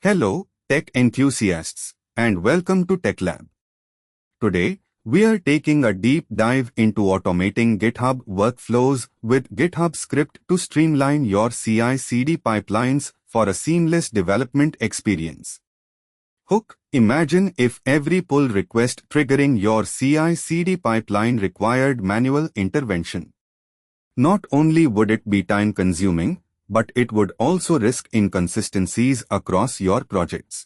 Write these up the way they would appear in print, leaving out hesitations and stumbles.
Hello, tech enthusiasts, and welcome to TechLab. Today, we are taking a deep dive into automating GitHub workflows with GitHub Script to streamline your CI/CD pipelines for a seamless development experience. Imagine if every pull request triggering your CI/CD pipeline required manual intervention. Not only would it be time-consuming, but it would also risk inconsistencies across your projects.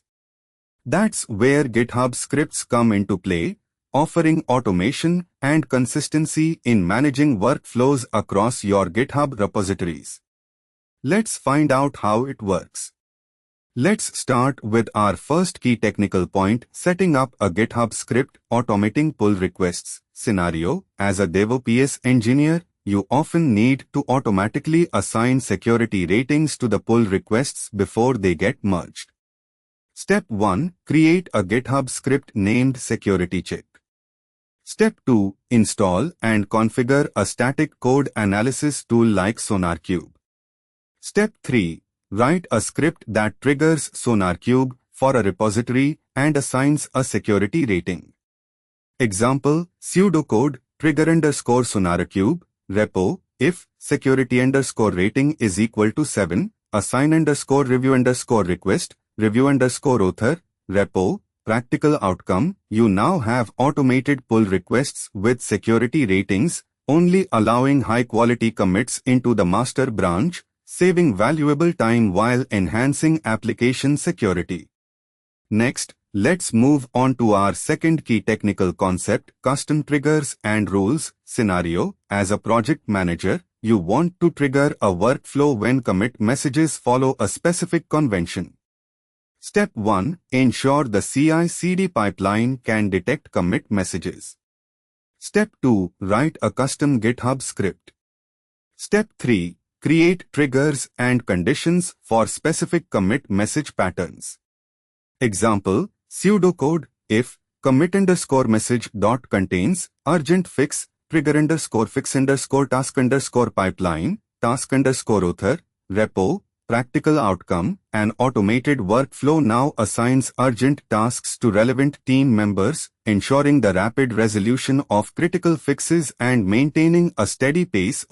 That's where GitHub scripts come into play, offering automation and consistency in managing workflows across your GitHub repositories. Let's find out how it works. Let's start with our first key technical point, setting up a GitHub script automating pull requests scenario. As a DevOps engineer, you often need to automatically assign security ratings to the pull requests before they get merged. Step 1. Create a GitHub script named Security Check. Step 2. Install and configure a static code analysis tool like SonarQube. Step 3. Write a script that triggers SonarQube for a repository and assigns a security rating. Example: pseudocode trigger_SonarQube repo. If security_rating is equal to 7, assign_review_request review_author repo. Practical outcome: you now have automated pull requests with security ratings, only allowing high-quality commits into the master branch, saving valuable time while enhancing application security. Next, let's move on to our second key technical concept, custom triggers and rules scenario. As a project manager, you want to trigger a workflow when commit messages follow a specific convention. Step 1. Ensure the CI/CD pipeline can detect commit messages. Step 2. Write a custom GitHub script. Step 3. Create triggers and conditions for specific commit message patterns. Example: pseudocode if commit_message contains urgent fix trigger_fix_task_pipeline task_author repo. Practical outcome: an automated workflow now assigns urgent tasks to relevant team members, ensuring the rapid resolution of critical fixes and maintaining a steady pace.